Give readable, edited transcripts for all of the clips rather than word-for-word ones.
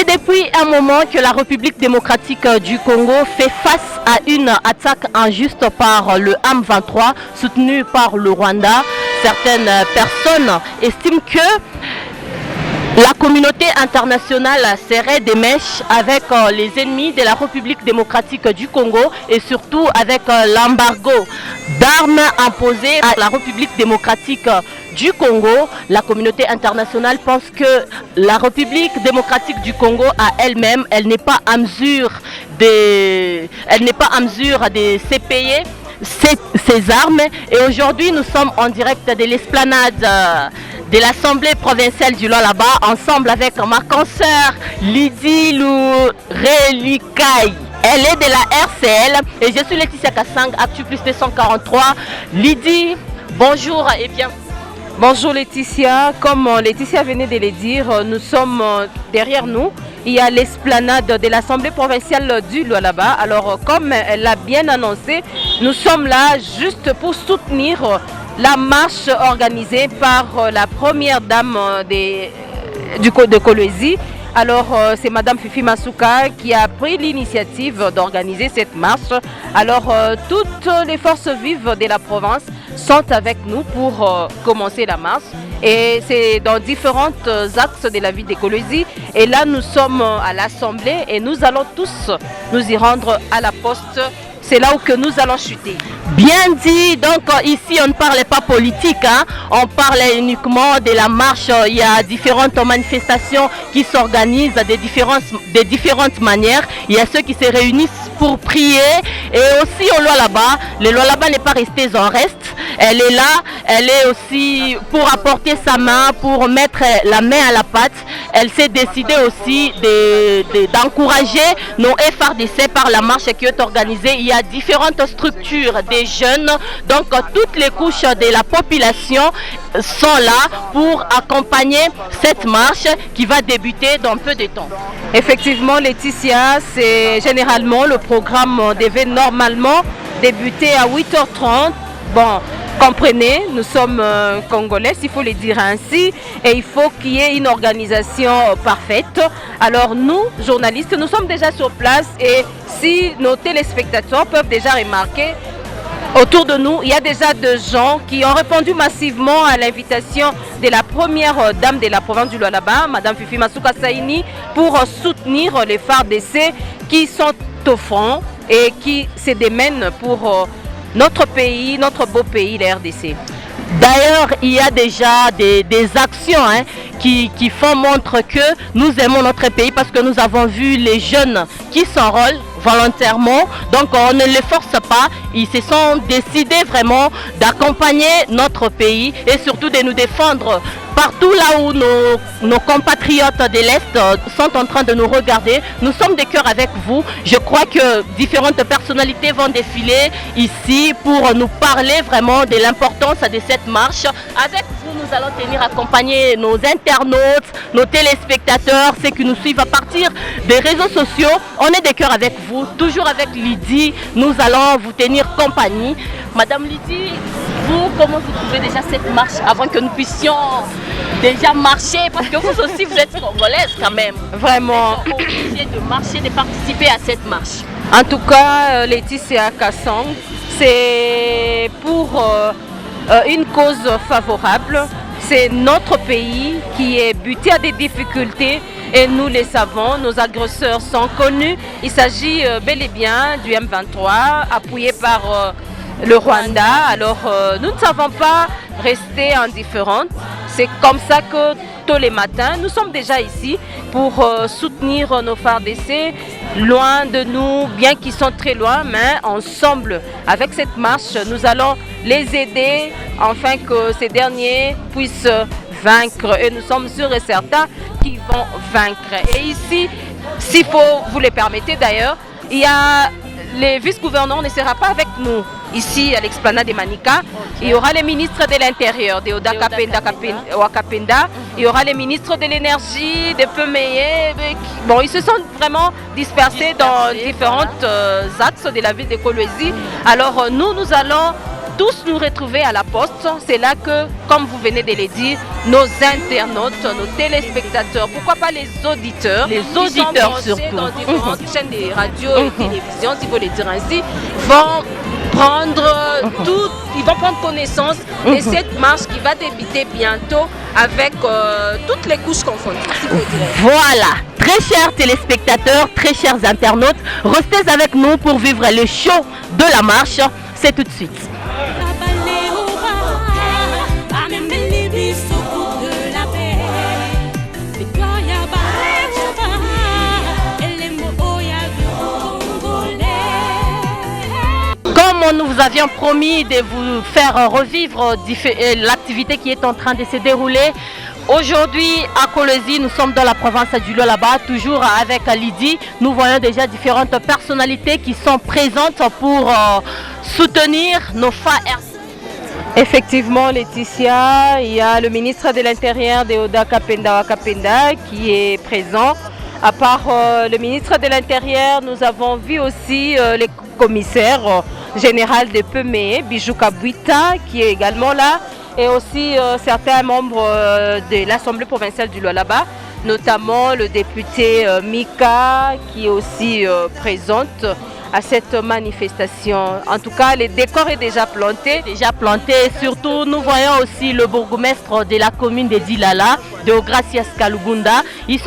C'est depuis un moment que la République démocratique du Congo fait face à une attaque injuste par le M23 soutenu par le Rwanda. Certaines personnes estiment que la communauté internationale serrait des mèches avec les ennemis de la République démocratique du Congo et surtout avec l'embargo d'armes imposé à la République démocratique du Congo. La communauté internationale pense que la République démocratique du Congo à elle-même, elle n'est pas à mesure de se payer ces armes. Et aujourd'hui, nous sommes en direct de l'esplanade de l'Assemblée provinciale du Lualaba, ensemble avec ma consoeur Lydie Lourelikai. Elle est de la RCL et je suis Laetitia Kassang, Actu Plus 243. Lydie, bonjour et bien. Bonjour Laetitia, comme Laetitia venait de le dire, nous sommes derrière nous. Il y a l'esplanade de l'Assemblée provinciale du Lualaba. Alors comme elle l'a bien annoncé, nous sommes là juste pour soutenir la marche organisée par la première dame de Kolwezi. Alors c'est Madame Fifi Masuka qui a pris l'initiative d'organiser cette marche. Alors toutes les forces vives de la province sont avec nous pour commencer la marche. Et c'est dans différents axes de la ville de Kolwezi. Et là nous sommes à l'Assemblée et nous allons tous nous y rendre à la poste. C'est là où que nous allons chuter. Bien dit, donc ici on ne parlait pas politique, hein. On parlait uniquement de la marche. Il y a différentes manifestations qui s'organisent de différentes manières. Il y a ceux qui se réunissent pour prier et aussi au Lualaba. Le Lualaba n'est pas resté en reste. Elle est là, elle est aussi pour apporter sa main, pour mettre la main à la pâte. Elle s'est décidée aussi d'encourager nos FRDC par la marche qui est organisée. Il y a différentes structures des jeunes, donc toutes les couches de la population sont là pour accompagner cette marche qui va débuter dans peu de temps. Effectivement Laetitia, c'est généralement le programme devait normalement débuter à 8h30. Bon, comprenez, nous sommes congolais, il faut le dire ainsi, et il faut qu'il y ait une organisation parfaite. Alors nous, journalistes, nous sommes déjà sur place et si nos téléspectateurs peuvent déjà remarquer, autour de nous, il y a déjà des gens qui ont répondu massivement à l'invitation de la première dame de la province du Lualaba, Madame Fifi Masuka Saini, pour soutenir les FARDC qui sont au front et qui se démènent pour notre pays, notre beau pays, la RDC. D'ailleurs, il y a déjà des actions qui font montre que nous aimons notre pays parce que nous avons vu les jeunes qui s'enrôlent volontairement. Donc on ne les force pas. Ils se sont décidés vraiment d'accompagner notre pays et surtout de nous défendre partout là où nos compatriotes de l'Est sont en train de nous regarder. Nous sommes de cœur avec vous. Je crois que différentes personnalités vont défiler ici pour nous parler vraiment de l'importance de cette marche. Avec vous, nous allons accompagner nos internautes, nos téléspectateurs, ceux qui nous suivent à partir des réseaux sociaux. On est de cœur avec vous, toujours avec Lydie. Nous allons vous tenir compagnie. Madame Lydie, vous, comment vous trouvez déjà cette marche avant que nous puissions déjà marcher? Parce que vous aussi, vous êtes congolaise quand même. Vraiment. Vous êtes obligée de marcher, de participer à cette marche. En tout cas, Laetitia Kassang, c'est pour une cause favorable. C'est notre pays qui est buté à des difficultés et nous les savons, nos agresseurs sont connus. Il s'agit bel et bien du M23 appuyé par le Rwanda. Alors nous ne savons pas rester indifférents. C'est comme ça que tous les matins, nous sommes déjà ici pour soutenir nos FARDC, loin de nous, bien qu'ils sont très loin, mais ensemble, avec cette marche, nous allons les aider afin que ces derniers puissent vaincre. Et nous sommes sûrs et certains qu'ils vont vaincre. Et ici, s'il faut, vous le permettez d'ailleurs, il y a le vice-gouverneur ne sera pas avec nous ici à l'explanade de Manika. Okay. Il y aura les ministres de l'Intérieur, de Wakapenda. Il y aura les ministres de l'Énergie, de Pemeye. Bon, ils se sont vraiment dispersés dans différents axes de la ville de Kolwezi. Alors nous allons tous nous retrouver à la poste. C'est là que, comme vous venez de le dire, nos internautes, nos téléspectateurs, pourquoi pas les auditeurs, surtout, dans différentes chaînes de radio et télévision, si vous le dire ainsi, vont prendre ils vont prendre connaissance de cette marche qui va débuter bientôt avec toutes les couches confondues. Si vous direz. Voilà, très chers téléspectateurs, très chers internautes, restez avec nous pour vivre le show de la marche. C'est tout de suite. Comme nous vous avions promis de vous faire revivre l'activité qui est en train de se dérouler, aujourd'hui à Kolwezi, nous sommes dans la province du Lualaba, toujours avec Lydie. Nous voyons déjà différentes personnalités qui sont présentes pour soutenir nos FARDC. Effectivement, Laetitia, il y a le ministre de l'Intérieur, Deoda Kapenda, qui est présent. À part le ministre de l'Intérieur, nous avons vu aussi les commissaires général de Pemé, Bijou Kabouita, qui est également là, et aussi certains membres de l'Assemblée provinciale du Lualaba, notamment le député Mika, qui est aussi présente à cette manifestation. En tout cas, le décor est déjà planté. Surtout, nous voyons aussi le bourgmestre de la commune de Dilala, Deogracias Kalugunda. Il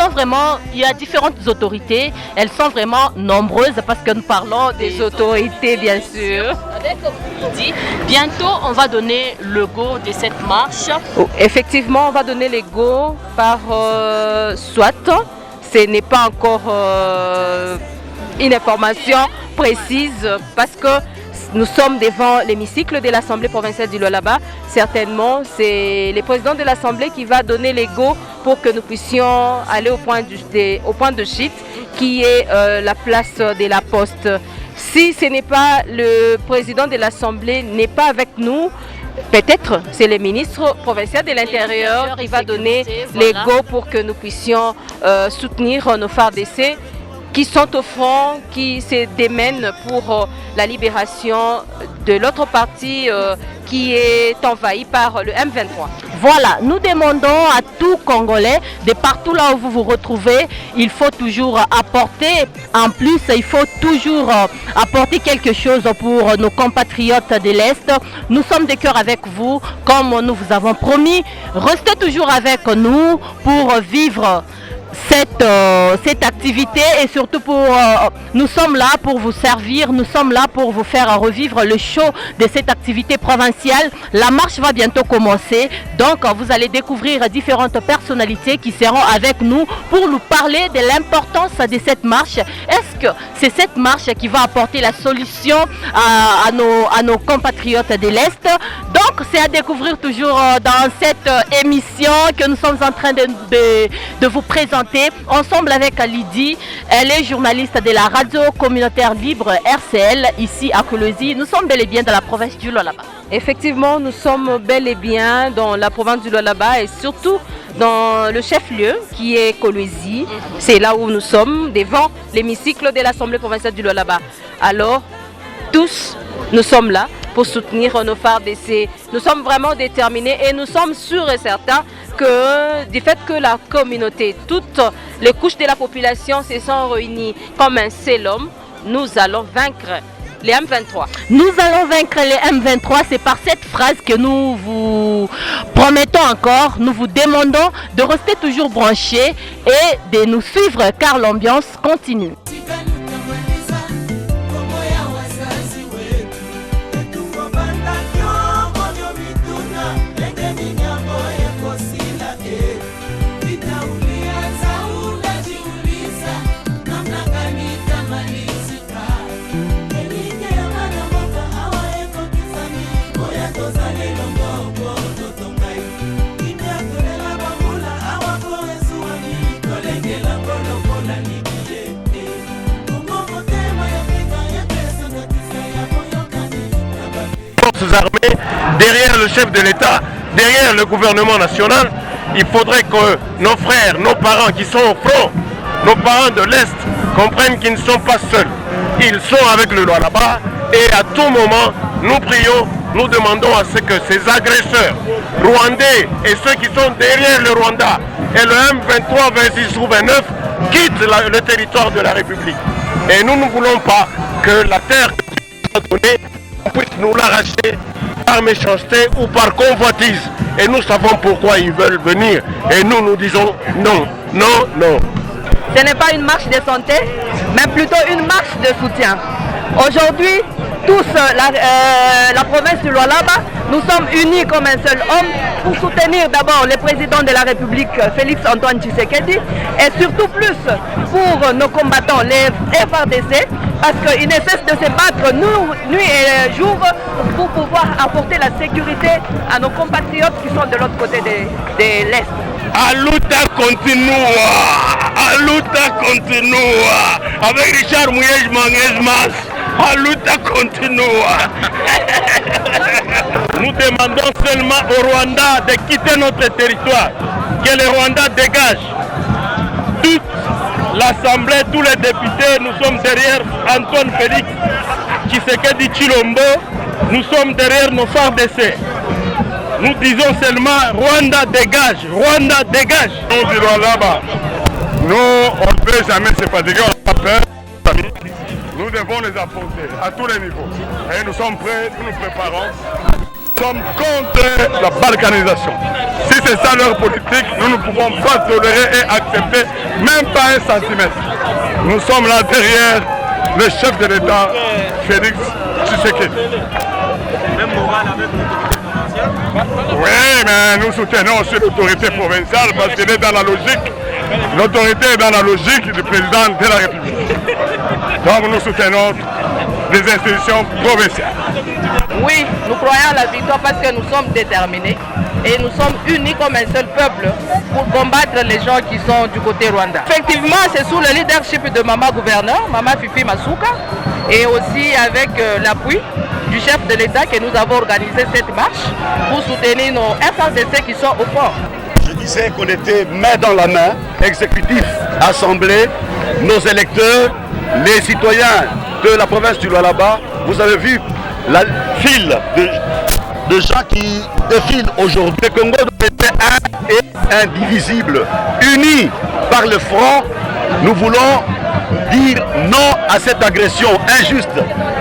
y a différentes autorités. Elles sont vraiment nombreuses parce que nous parlons des autorités, bien sûr. Avec Lydie, bientôt, on va donner le go de cette marche. Oh, effectivement, on va donner le go par soit. Ce n'est pas encore une information précise parce que nous sommes devant l'hémicycle de l'Assemblée provinciale du Lualaba. Certainement, c'est le président de l'Assemblée qui va donner les go pour que nous puissions aller au point de chute qui est la place de la Poste. Si ce n'est pas le président de l'Assemblée n'est pas avec nous, peut-être c'est le ministre provincial de l'Intérieur qui va donner les go pour que nous puissions soutenir nos FARDC qui sont au front, qui se démènent pour la libération de l'autre partie qui est envahi par le M23. Voilà, nous demandons à tout Congolais, de partout là où vous vous retrouvez, il faut toujours apporter, en plus, il faut toujours apporter quelque chose pour nos compatriotes de l'Est. Nous sommes de cœur avec vous, comme nous vous avons promis. Restez toujours avec nous pour vivre cette activité et surtout nous sommes là pour vous servir, nous sommes là pour vous faire revivre le show de cette activité provinciale. La marche va bientôt commencer, donc vous allez découvrir différentes personnalités qui seront avec nous pour nous parler de l'importance de cette marche. Est-ce que c'est cette marche qui va apporter la solution à nos compatriotes de l'Est? Donc c'est à découvrir toujours dans cette émission que nous sommes en train de vous présenter. Ensemble avec Lydie, elle est journaliste de la radio communautaire libre RCL ici à Kolwezi. Nous sommes bel et bien dans la province du Lualaba. Effectivement, nous sommes bel et bien dans la province du Lualaba et surtout dans le chef-lieu qui est Kolwezi. C'est là où nous sommes, devant l'hémicycle de l'Assemblée provinciale du Lualaba. Alors, tous, nous sommes là pour soutenir nos FARDC. Nous sommes vraiment déterminés et nous sommes sûrs et certains que du fait que la communauté, toutes les couches de la population se sont réunies comme un seul homme, nous allons vaincre les M23. Nous allons vaincre les M23, c'est par cette phrase que nous vous promettons encore, nous vous demandons de rester toujours branchés et de nous suivre car l'ambiance continue. Armées, derrière le chef de l'État, derrière le gouvernement national, il faudrait que nos frères, nos parents qui sont au front, nos parents de l'Est comprennent qu'ils ne sont pas seuls. Ils sont avec le Lualaba et à tout moment, nous prions, nous demandons à ce que ces agresseurs rwandais et ceux qui sont derrière le Rwanda et le M23, 26 ou 29 quittent le territoire de la République. Et nous ne voulons pas que la terre donnée puisse nous l'arracher par méchanceté ou par convoitise. Et nous savons pourquoi ils veulent venir. Et nous disons non, non, non. Ce n'est pas une marche de santé, mais plutôt une marche de soutien. Aujourd'hui, tous, la province du Lualaba, nous sommes unis comme un seul homme pour soutenir d'abord le président de la République, Félix Antoine Tshisekedi, et surtout plus pour nos combattants, les FARDC, parce qu'ils ne cessent de se battre nuit et jour pour pouvoir apporter la sécurité à nos compatriotes qui sont de l'autre côté de l'Est. A luta continua, a luta continua, avec Richard Mouyej Mangesmas, a luta continua. Nous demandons seulement au Rwanda de quitter notre territoire, que le Rwanda dégage. Toute l'Assemblée, tous les députés, nous sommes derrière Antoine Félix Tshisekedi Tshilombo, nous sommes derrière nos FARDC. Nous disons seulement Rwanda dégage, Rwanda dégage. Nous, on ne peut jamais se fatiguer, on n'a pas peur. Nous devons les affronter à tous les niveaux. Et nous sommes prêts, nous nous préparons. Nous sommes contre la balkanisation. Si c'est ça leur politique, nous ne pouvons pas tolérer et accepter même pas un centimètre. Nous sommes là derrière le chef de l'État, Félix Tshisekedi. Même moral avec oui, mais nous soutenons aussi l'autorité provinciale parce qu'elle est dans la logique. L'autorité est dans la logique du président de la République. Donc nous soutenons les institutions provinciales. Oui, nous croyons à la victoire parce que nous sommes déterminés et nous sommes unis comme un seul peuple pour combattre les gens qui sont du côté Rwanda. Effectivement, c'est sous le leadership de Maman Gouverneur, Maman Fifi Masuka, et aussi avec l'appui du chef de l'État que nous avons organisé cette marche pour soutenir nos FARDC qui sont au fort. Je disais qu'on était main dans la main, exécutif, assemblée, nos électeurs, les citoyens de la province du Lualaba. Vous avez vu la file de gens qui défilent aujourd'hui. Le Congo doit être un et indivisible, unis par le front. Nous voulons dire non à cette agression injuste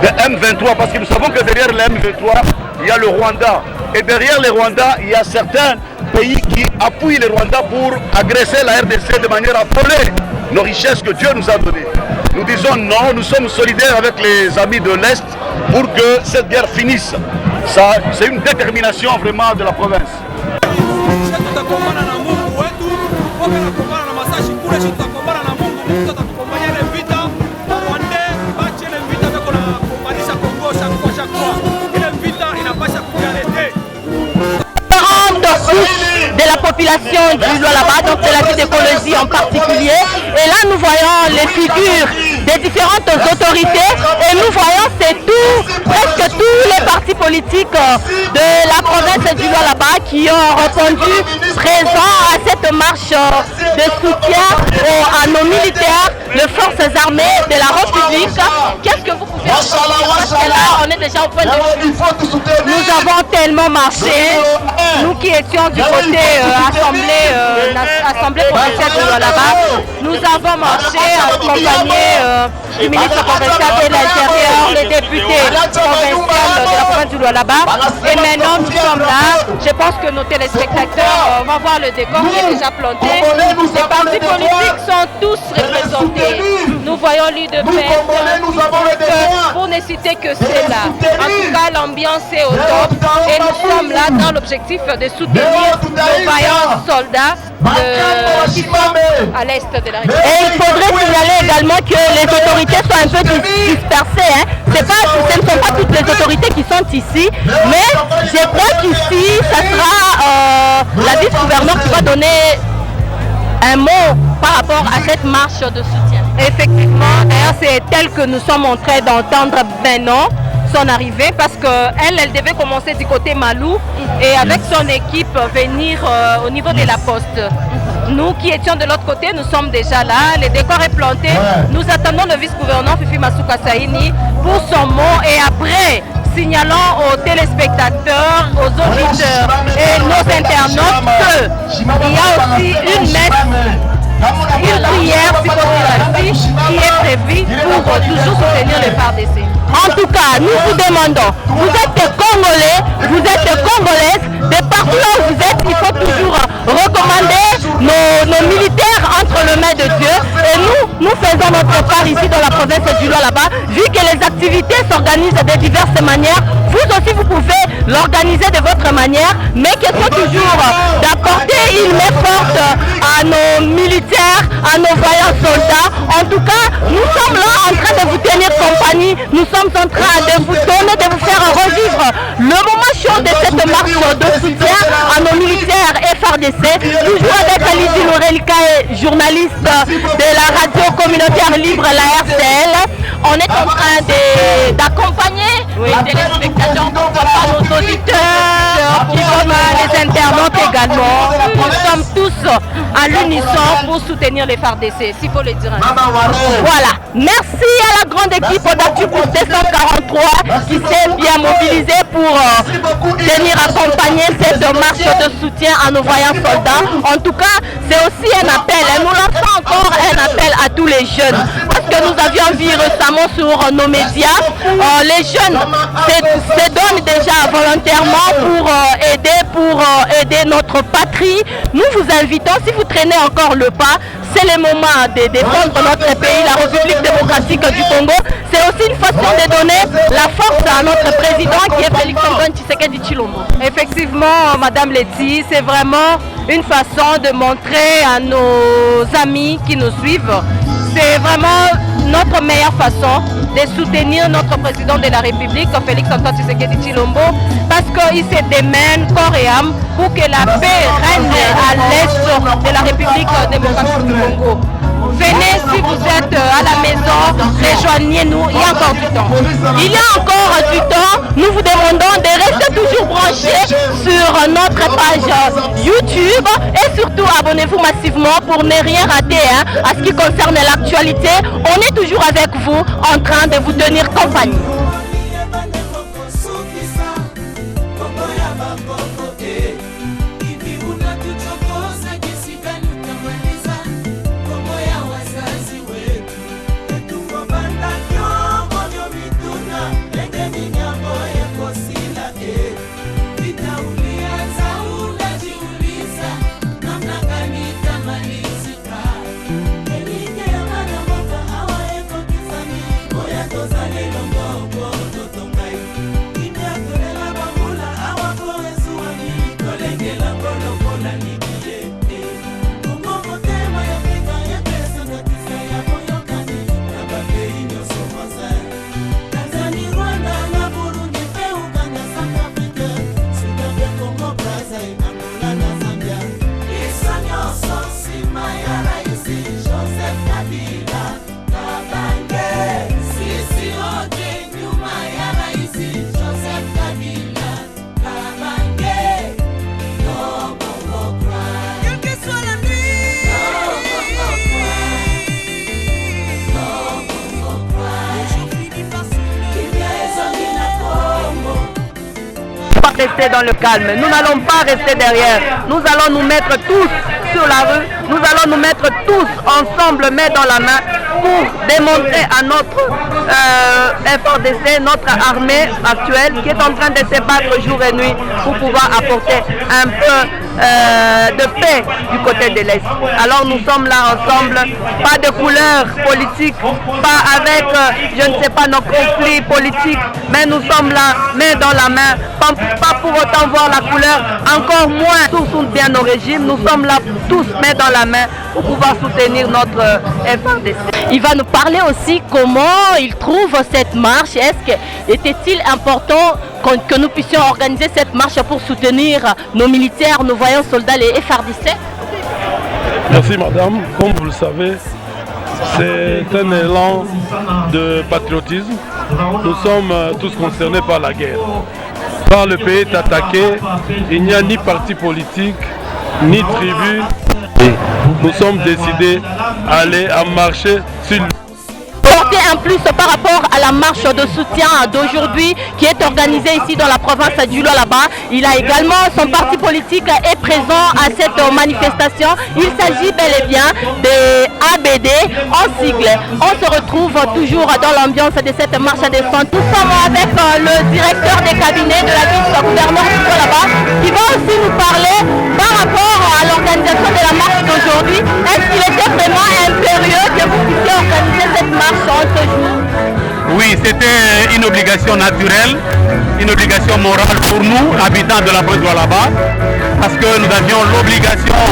de M23 parce que nous savons que derrière le M23, il y a le Rwanda. Et derrière le Rwanda, il y a certains pays qui appuient le Rwanda pour agresser la RDC de manière à voler nos richesses que Dieu nous a données. Nous disons non, nous sommes solidaires avec les amis de l'Est pour que cette guerre finisse. C'est une détermination vraiment de la province. De la population du Lualaba, donc de la vie d'écologie en particulier. Et là, nous voyons les figures des différentes autorités et nous voyons presque tous les partis politiques de la province du Lualaba qui ont répondu présents à cette marche de soutien à nos militaires, les forces armées de la République. Qu'est-ce que vous pouvez dire? Parce que là, on est déjà au point de... Nous avons tellement marché, nous qui étions du côté Assemblée provinciale du Lualaba, nous avons marché accompagné du ministre provincial de l'Intérieur, les députés provinciaux de la province du Lualaba. Et maintenant, nous sommes là. Je pense que nos téléspectateurs vont voir le décor qui est déjà planté. Les partis politiques sont tous représentés. Nous voyons l'UDPS, pour ne citer que cela. En tout cas, l'ambiance est au top. Et nous sommes là dans l'objectif de soutenir nos vaillants soldats qui sont à l'est de la République. Et il faudrait signaler également que les autorités sont un peu dispersées. Hein. Ce ne sont pas toutes les autorités qui sont ici, mais je crois qu'ici, ça sera la vice-gouverneure qui va donner un mot par rapport à cette marche de soutien. Effectivement, d'ailleurs, c'est elle que nous sommes en train d'entendre maintenant son arrivée parce qu'elle devait commencer du côté Malou et avec son équipe venir au niveau de la poste. Nous qui étions de l'autre côté, nous sommes déjà là, le décor est planté. Nous attendons le vice-gouverneur Fifi Masuka Saini pour son mot et après signalons aux téléspectateurs, aux auditeurs et nos internautes qu'il y a aussi une messe, une prière, si possible, qui est prévue pour toujours soutenir les FARDC. En tout cas, nous vous demandons, vous êtes des Congolais, vous êtes des Congolaises, de partout là où vous êtes, il faut toujours recommander nos militaires entre les mains de Dieu. Et nous faisons notre part ici dans la province du Lualaba, vu que les activités s'organisent de diverses manières. Vous aussi, vous pouvez l'organiser de votre manière, mais question toujours d'apporter une main forte à nos militaires, à nos vaillants soldats. En tout cas, nous sommes là en train de vous tenir compagnie, nous sommes en train de vous donner, de vous faire revivre le moment chaud de cette marche de soutien à nos militaires FARDC, toujours avec Lydie Lorelika, journaliste de la radio communautaire libre, la RCL. On est en train d'accompagner les téléspectateurs, nos auditeurs, les internautes également. Nous sommes tous à l'unisson pour soutenir les FARDC, s'il faut le dire. Voilà, merci à la grande équipe d'Actu pour 243 qui s'est bien mobilisée pour venir accompagner cette marche de soutien à nos voyants soldats. En tout cas, c'est aussi un appel, et nous lançons encore un appel à tous les jeunes, parce que nous avions vu récemment sur nos médias, les jeunes se donnent déjà volontairement pour aider notre patrie. Nous vous invitons, si vous traînez encore le pas, c'est le moment de défendre notre pays, la République démocratique du Congo. C'est aussi une façon de donner la force à notre président qui est Félix Antoine Tshisekedi Tshilombo. Effectivement, Madame Letty, c'est vraiment une façon de montrer à nos amis qui nous suivent. C'est vraiment notre meilleure façon de soutenir notre président de la République, Félix Antoine Tshisekedi Tshilombo, parce qu'il se démène corps et âme pour que la paix règne à l'est de la République démocratique du Congo. Venez, si vous êtes à la maison, rejoignez-nous, il y a encore du temps. Il y a encore du temps, nous vous demandons de rester toujours branchés sur notre page YouTube et surtout abonnez-vous massivement pour ne rien rater à ce qui concerne l'actualité. On est toujours avec vous en train de vous tenir compagnie. Rester dans le calme, nous n'allons pas rester derrière, nous allons nous mettre tous sur la rue, nous allons nous mettre tous ensemble, main dans la main, pour démontrer à notre FARDC, notre armée actuelle qui est en train de se battre jour et nuit pour pouvoir apporter un peu de paix du côté de l'Est. Alors nous sommes là ensemble, pas de couleur politique, pas avec, je ne sais pas, nos conflits politiques, mais nous sommes là, main dans la main, pas pour autant voir la couleur, encore moins pour soutenir nos régimes. Nous sommes là tous main dans la main pour pouvoir soutenir notre FARDC. Il va nous parler aussi comment il trouve cette marche. Était-il important que nous puissions organiser cette marche pour soutenir nos militaires, nos voyants soldats, les FARDC? Merci madame. Comme vous le savez, c'est un élan de patriotisme. Nous sommes tous concernés par la guerre. Quand le pays est attaqué, il n'y a ni parti politique, ni tribu. Nous sommes décidés à aller à marcher sur constater un plus par rapport à la marche de soutien d'aujourd'hui qui est organisée ici dans la province du Lualaba. Il a également, son parti politique est présent à cette manifestation. Il s'agit bel et bien des ABD en sigle. On se retrouve toujours dans l'ambiance de cette marche des centres. Nous sommes avec le directeur des cabinets de la vice-gouverneur du Lualaba qui va aussi nous parler par rapport à l'organisation de la marche d'aujourd'hui. Est-ce qu'il était vraiment impérieux que vous puissiez organiser cette marche en ce jour? Oui, c'était une obligation naturelle, une obligation morale pour nous, habitants de la province de Lualaba, parce que nous avions l'obligation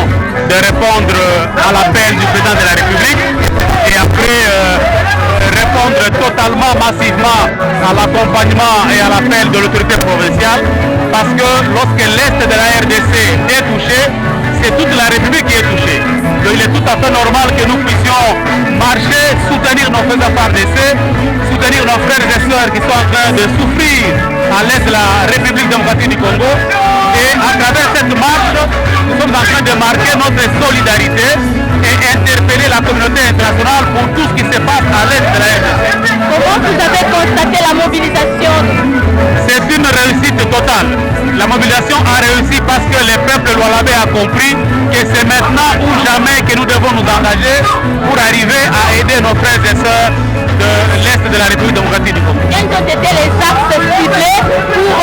de répondre à l'appel du président de la République et après répondre totalement, massivement à l'accompagnement et à l'appel de l'autorité provinciale, parce que lorsque l'Est de la RDC est touché, c'est toute la République qui est touchée. Donc il est tout à fait normal que nous puissions marcher, soutenir nos frères FARDC, soutenir nos frères et sœurs qui sont en train de souffrir à l'Est de la République démocratique du Congo. Et à travers cette marche, nous sommes en train de marquer notre solidarité et interpeller la communauté internationale pour tout ce qui se passe à l'Est de la RDC. Comment vous avez constaté la mobilisation? C'est une réussite totale. La mobilisation a réussi parce que le peuple lualabais a compris que c'est maintenant ou jamais que nous devons nous engager pour arriver à aider nos frères et sœurs de l'Est de la République démocratique du Congo. Quels ont été les axes ciblés pour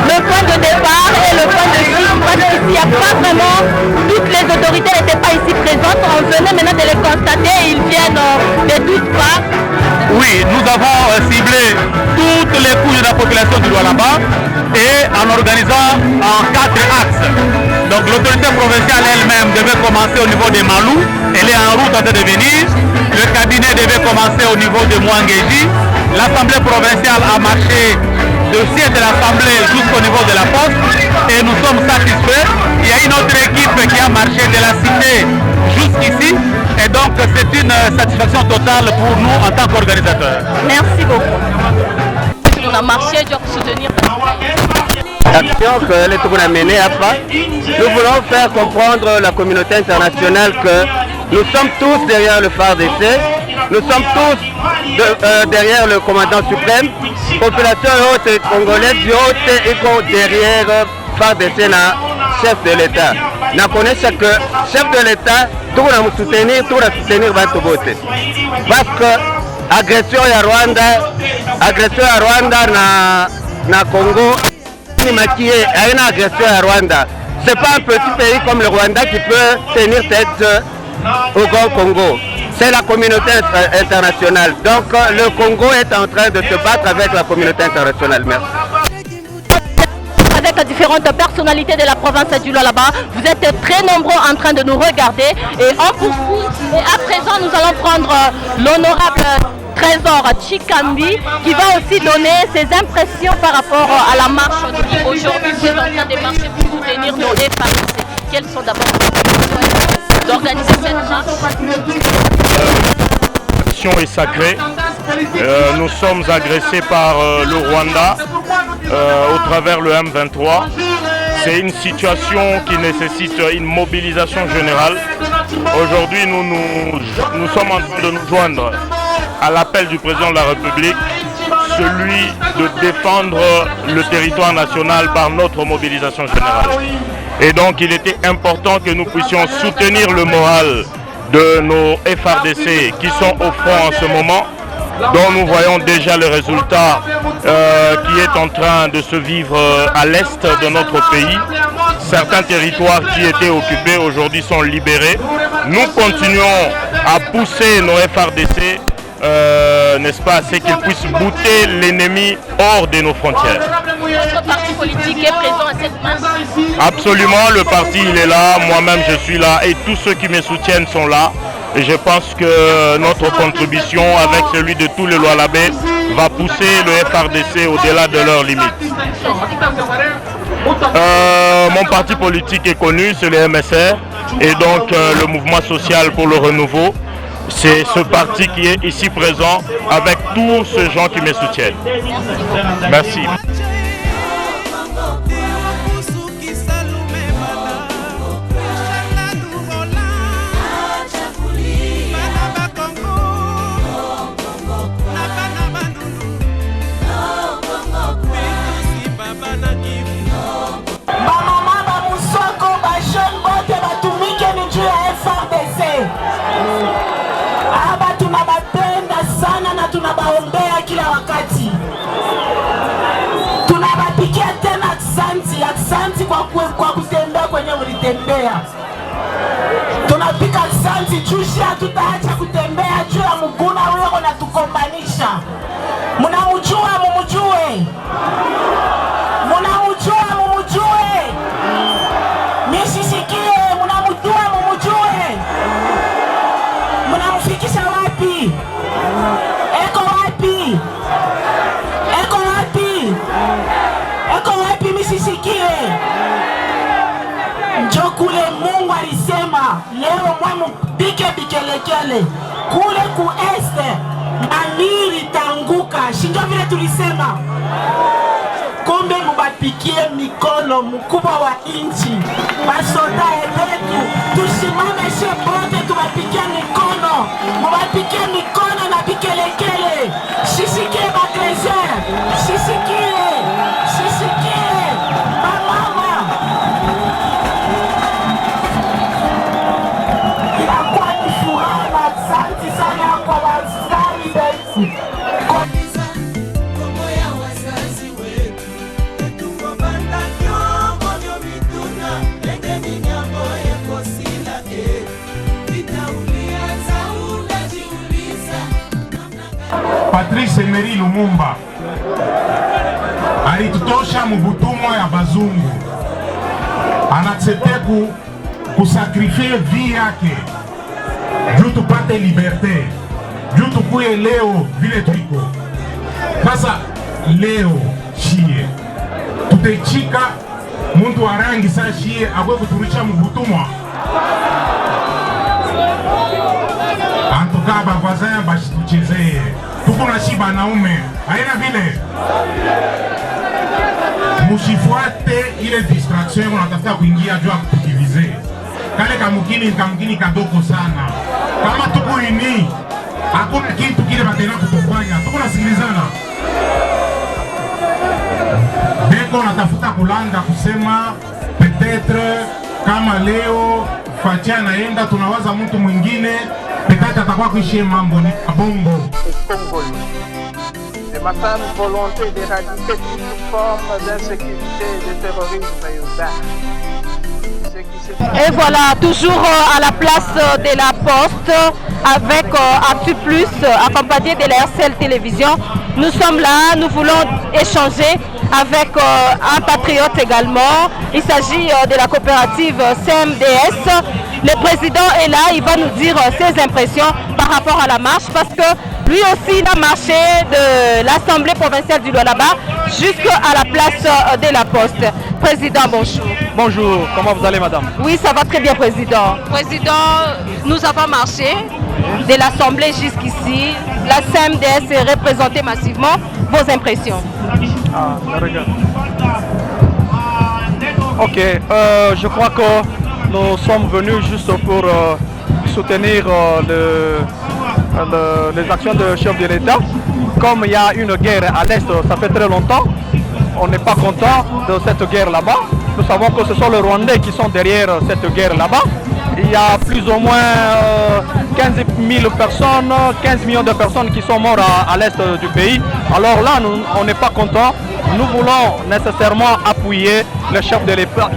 le point de départ et le point de chute? Parce qu'ici, il n'y a pas vraiment, toutes les autorités n'étaient pas ici présentes. On venait maintenant de les constater et ils viennent de toutes parts. Oui, nous avons ciblé toutes les couches de la population du Lualaba et en organisant en 4 axes. Donc l'autorité provinciale elle-même devait commencer au niveau de Malou, elle est en route en train de venir. Le cabinet devait commencer au niveau de Mouangeji. L'Assemblée provinciale a marché du siège de l'Assemblée jusqu'au niveau de la poste et nous sommes satisfaits. Il y a une autre équipe qui a marché de la cité jusqu'ici et donc c'est une satisfaction totale pour nous en tant qu'organisateurs. Merci beaucoup. On a marché pour soutenir l'action que les Togoulais a menée à pas. Nous voulons faire comprendre la communauté internationale que nous sommes tous derrière le FARDC, nous sommes tous derrière le commandant suprême, population haute et congolaise haute et derrière FARDC, chef de l'État. Nous connaissons que chef de l'État, tout va nous soutenir, parce que agression à Rwanda na Congo, maquillé à une agression à Rwanda. Ce n'est pas un petit pays comme le Rwanda qui peut tenir tête au Grand Congo. C'est la communauté internationale. Donc le Congo est en train de se battre avec la communauté internationale. Merci. Avec différentes personnalités de la province du Lualaba, vous êtes très nombreux en train de nous regarder et on poursuit. Et à présent, nous allons prendre l'honorable Trésor Chikambi qui va aussi donner ses impressions par rapport à la marche aujourd'hui. Vous êtes en train de marcher pour soutenir nos FARDC. Quelles sont d'abord les d'organiser cette marche? L'action est sacrée. Nous sommes agressés par le Rwanda au travers le M23. C'est une situation qui nécessite une mobilisation générale. Aujourd'hui, nous sommes en train de nous joindre à l'appel du président de la République, celui de défendre le territoire national par notre mobilisation générale. Et donc il était important que nous puissions soutenir le moral de nos FARDC qui sont au front en ce moment, dont nous voyons déjà le résultat qui est en train de se vivre à l'est de notre pays. Certains territoires qui étaient occupés aujourd'hui sont libérés. Nous continuons à pousser nos FARDC, n'est-ce pas, c'est qu'ils puissent bouter l'ennemi hors de nos frontières. Votre parti politique est présent à cette marche? Absolument, le parti il est là, moi-même je suis là et tous ceux qui me soutiennent sont là. Et je pense que notre contribution avec celui de tous les Lualabais va pousser le FARDC au-delà de leurs limites. Mon parti politique est connu, c'est le MSR et donc le mouvement social pour le renouveau. C'est ce parti qui est ici présent avec tous ces gens qui me soutiennent. Merci. kutembea. Tunapika santi chushi, hatutaacha kutembea juu ya Muguna huyo na tukombanisha. Mnamjua mumjue, mnamjua mumjue, nisisikie. Mnamjua mumjue, mnamfikisha wapi? Eko wapi? Eko wapi? Eko wapi? Misisikie. Njo kule Mungu alisema leo mwamu pike bikelekele kule ku este Amiri tanguka. Shinjo vile tulisema. Kumbe mubapikie mikono mkubwa wa inchi. Basoda ebetu tusimame shebote tubapikie mikono. Mubapikie mikono na bikelekele. Shisikie baklezer. Shisikie. Shisikie. Mama. Inakuwa ni furaha na asante sana kwa waskari wetu. Patrice Emery Lumumba alitutosha mubutumwa ya bazungu, anaksepte kusakrifie vie yake juu tupate liberte, juu tukuye leo vile tuliko. Sasa leo shie tutechika muntu wa rangi saa shie akwe kuturisha mubutumwa. Antuka bavazaya bashituchezeye tukuna shi banaume haina vile. Mushifuate ile distraction unatafuta kuingia juu ya kutukivize. Kale kamukini kadoko sana. Kama tuku ini hakuna kitu kile batena kutufanya. Tukuna sikilizana. Beko natafuta kulanga kusema peut-être kama leo Fatia naenda tunawaza mtu mwingine peut-être atakuwa kuishie mambo ni abongo. C'est ma ferme volonté d'éradiquer toute forme d'insécurité et de terrorisme urbain. Et voilà, toujours à la place de la Poste avec Actu Plus, accompagné de la RCL Télévision. Nous sommes là, nous voulons échanger avec un patriote également. Il s'agit de la coopérative CMDS. Le président est là, il va nous dire ses impressions par rapport à la marche parce que lui aussi il a marché de l'Assemblée provinciale du Lualaba jusqu'à la place de la Poste. Président, bonjour. Bonjour, comment vous allez madame? Oui, ça va très bien président. Président, nous avons marché de l'Assemblée jusqu'ici. La CMDS est représentée massivement. Vos impressions? Regarde. Ok, je crois que nous sommes venus juste pour soutenir les actions du chef de l'État. Comme il y a une guerre à l'Est, ça fait très longtemps, on n'est pas content de cette guerre là-bas. Nous savons que ce sont les Rwandais qui sont derrière cette guerre là-bas. Il y a plus ou moins 15 000 personnes, 15 millions de personnes qui sont mortes à l'Est du pays. Alors là, on n'est pas content. Nous voulons nécessairement appuyer le chef de l'État,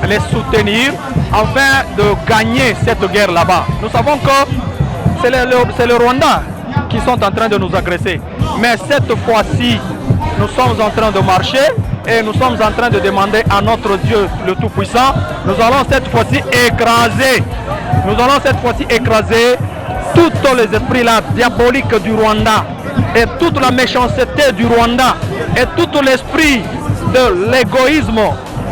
les soutenir afin de gagner cette guerre là-bas. Nous savons que c'est le Rwanda qui sont en train de nous agresser. Mais cette fois-ci, nous sommes en train de marcher et nous sommes en train de demander à notre Dieu le Tout-Puissant, nous allons cette fois-ci écraser tous les esprits là diaboliques du Rwanda et toute la méchanceté du Rwanda et tout l'esprit de l'égoïsme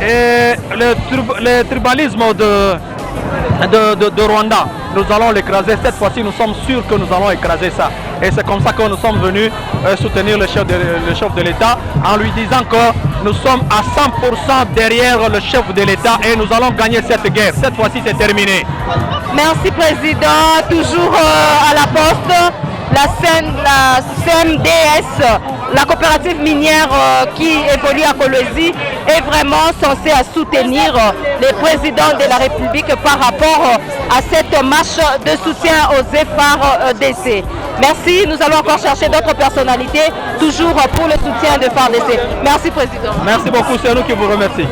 et le tribalisme de Rwanda. Nous allons l'écraser. Cette fois-ci, nous sommes sûrs que nous allons écraser ça. Et c'est comme ça que nous sommes venus soutenir le chef de l'État en lui disant que nous sommes à 100% derrière le chef de l'État et nous allons gagner cette guerre. Cette fois-ci, c'est terminé. Merci Président. Toujours à la Poste, la CMDS, la coopérative minière qui évolue à Kolwezi, est vraiment censée soutenir le président de la République par rapport à cette marche de soutien aux FARDC. Merci, nous allons encore chercher d'autres personnalités, toujours pour le soutien de FARDC. Merci Président. Merci beaucoup, c'est nous qui vous remercions.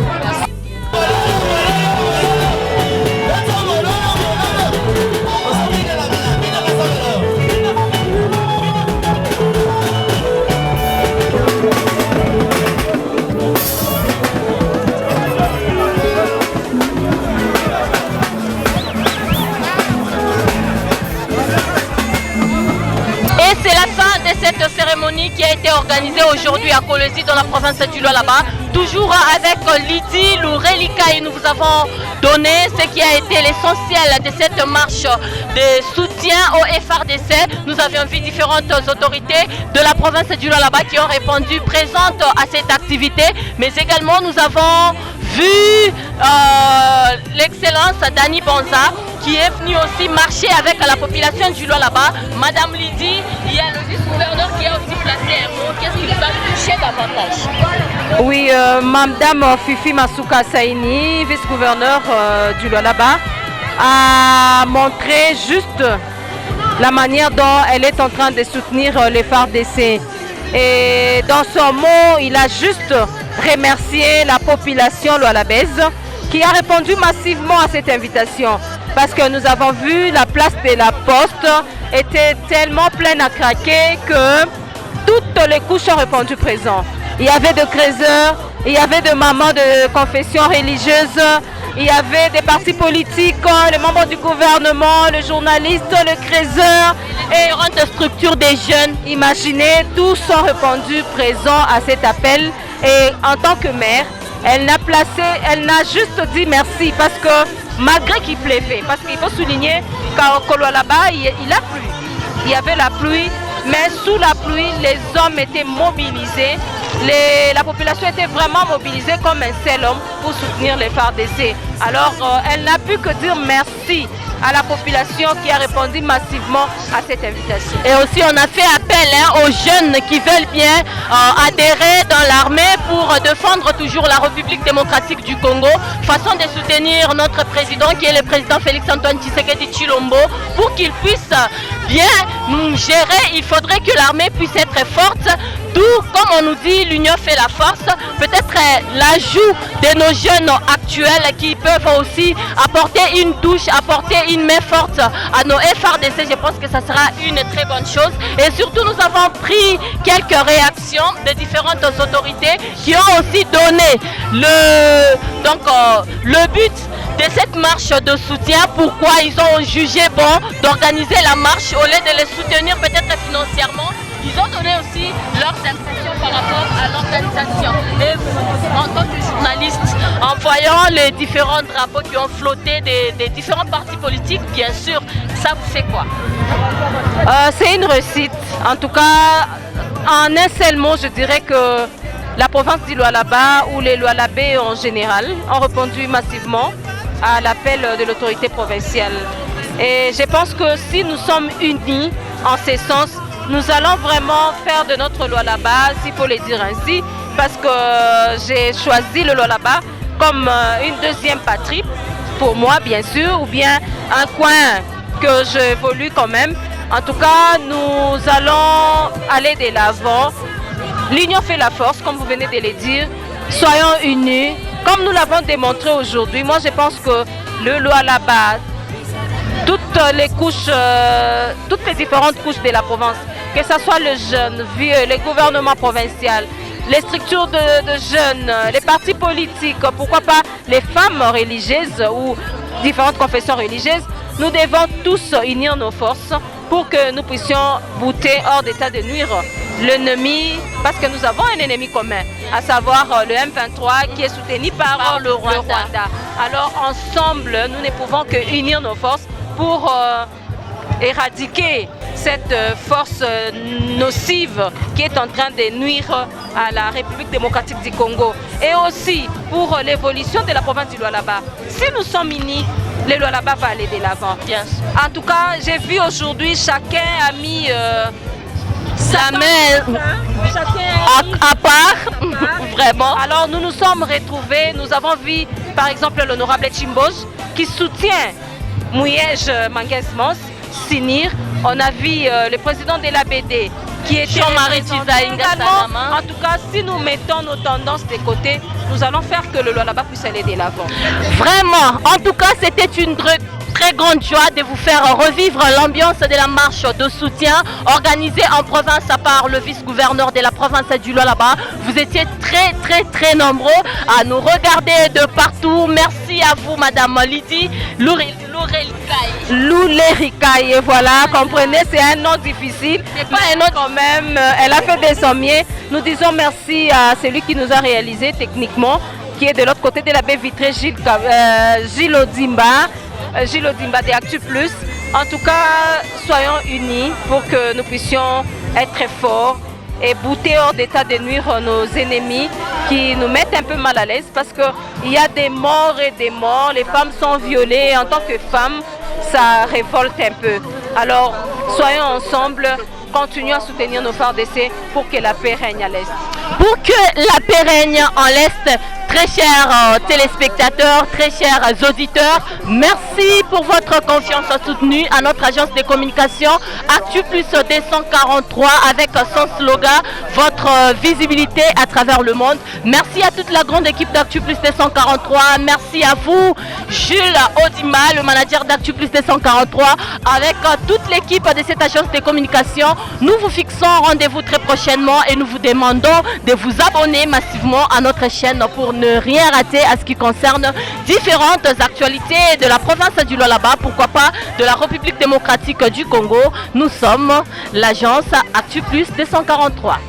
à Kolwezi dans la province du Lualaba. Toujours avec Lydie Lourelika et nous vous avons donné ce qui a été l'essentiel de cette marche de soutien au FRDC. Nous avions vu différentes autorités de la province du Lualaba qui ont répondu présentes à cette activité, mais également nous avons vu l'excellence Dani Bonza qui est venu aussi marcher avec la population du Lualaba. Madame Lydie, il y a le vice-gouverneur qui a aussi placé un mot. Qu'est-ce qui vous a touché davantage? Oui, Madame Fifi Masuka Saini, vice-gouverneur du Lualaba, a montré juste la manière dont elle est en train de soutenir les FARDC. Et dans son mot, il a juste remercié la population lualabaise qui a répondu massivement à cette invitation. Parce que nous avons vu la place de la Poste était tellement pleine à craquer que toutes les couches ont répondu présent. Il y avait des créateurs, il y avait des mamans de confession religieuse, il y avait des partis politiques, les membres du gouvernement, les journalistes, les créateurs et différentes structures des jeunes. Imaginez, tous ont répondu présent à cet appel. Et en tant que maire, elle n'a juste dit merci parce que malgré qu'il pleuvait, parce qu'il faut souligner qu'au Lualaba, il a plu. Il y avait la pluie, mais sous la pluie, les hommes étaient mobilisés. La population était vraiment mobilisée comme un seul homme pour soutenir les FARDC. Alors, elle n'a pu que dire merci à la population qui a répondu massivement à cette invitation. Et aussi, on a fait appel aux jeunes qui veulent bien adhérer dans l'armée pour défendre toujours la République démocratique du Congo, façon de soutenir notre président qui est le président Félix-Antoine Tshisekedi Tshilombo, pour qu'il puisse bien nous gérer. Il faudrait que l'armée puisse être forte. D'où, comme on nous dit, l'union fait la force. Peut-être l'ajout de nos jeunes actuels qui peuvent aussi apporter une touche, apporter une main forte à nos FRDC. Je pense que ça sera une très bonne chose. Et surtout, nous avons pris quelques réactions de différentes autorités qui ont aussi donné le but de cette marche de soutien. Pourquoi ils ont jugé bon d'organiser la marche au lieu de les soutenir peut-être financièrement. Ils ont donné aussi leurs impressions par rapport à l'organisation. Et vous, en tant que journaliste, en voyant les différents drapeaux qui ont flotté des différents partis politiques, bien sûr, ça vous fait quoi? C'est une réussite. En tout cas, en un seul mot, je dirais que la province du Lualaba ou les Lualabais en général ont répondu massivement à l'appel de l'autorité provinciale. Et je pense que si nous sommes unis en ce sens, nous allons vraiment faire de notre Lualaba, s'il faut le dire ainsi, parce que j'ai choisi le Lualaba comme une deuxième patrie, pour moi bien sûr, ou bien un coin que j'évolue quand même. En tout cas, nous allons aller de l'avant. L'union fait la force, comme vous venez de le dire. Soyons unis, comme nous l'avons démontré aujourd'hui. Moi, je pense que le Lualaba, toutes les couches, toutes les différentes couches de la province, que ce soit le jeune, vieux, le gouvernement provincial, les structures de jeunes, les partis politiques, pourquoi pas les femmes religieuses ou différentes confessions religieuses, nous devons tous unir nos forces pour que nous puissions bouter hors d'état de nuire l'ennemi, parce que nous avons un ennemi commun, à savoir le M23 qui est soutenu par le Rwanda. Alors ensemble, nous ne pouvons que unir nos forces pour éradiquer cette force nocive qui est en train de nuire à la République démocratique du Congo. Et aussi pour l'évolution de la province du Lualaba. Si nous sommes unis, le Lualaba va aller de l'avant. En tout cas, j'ai vu aujourd'hui, chacun a mis sa main à part, vraiment. Alors nous nous sommes retrouvés, nous avons vu par exemple l'honorable Chimbos qui soutient Mouyej Manguez-Mons s'unir. On a vu le président de l'ABD qui était Jean-Marie également. En tout cas, si nous mettons nos tendances de côté, nous allons faire que le Lualaba puisse aller de l'avant. Vraiment, en tout cas, c'était une très très grande joie de vous faire revivre l'ambiance de la marche de soutien organisée en province par le vice-gouverneur de la province du Lualaba. Vous étiez très nombreux à nous regarder de partout. Merci à vous, Madame Lydie Loulerikai. Et voilà, comprenez, c'est un nom difficile. C'est pas un nom quand même. Elle a fait des sommiers. Nous disons merci à celui qui nous a réalisé techniquement, qui est de l'autre côté de la baie vitrée, Gilles Odimba de Actu Plus. En tout cas, soyons unis pour que nous puissions être très forts et bouter hors d'état de nuire nos ennemis qui nous mettent un peu mal à l'aise parce qu'il y a des morts et des morts, les femmes sont violées. En tant que femmes, ça révolte un peu. Alors, soyons ensemble, continuons à soutenir nos FARDC pour que la paix règne à l'Est. Pour que la paix règne en l'Est, très chers téléspectateurs, très chers auditeurs, merci pour votre confiance soutenue à notre agence de communication Actu Plus 243 avec son slogan « Votre visibilité à travers le monde ». Merci à toute la grande équipe d'Actu Plus 243. Merci à vous, Jules Odima, le manager d'Actu Plus 243, avec toute l'équipe de cette agence de communication. Nous vous fixons rendez-vous très prochainement et nous vous demandons de vous abonner massivement à notre chaîne pour ne rien rater à ce qui concerne différentes actualités de la province du Lualaba, pourquoi pas de la République démocratique du Congo. Nous sommes l'agence Actu Plus 243.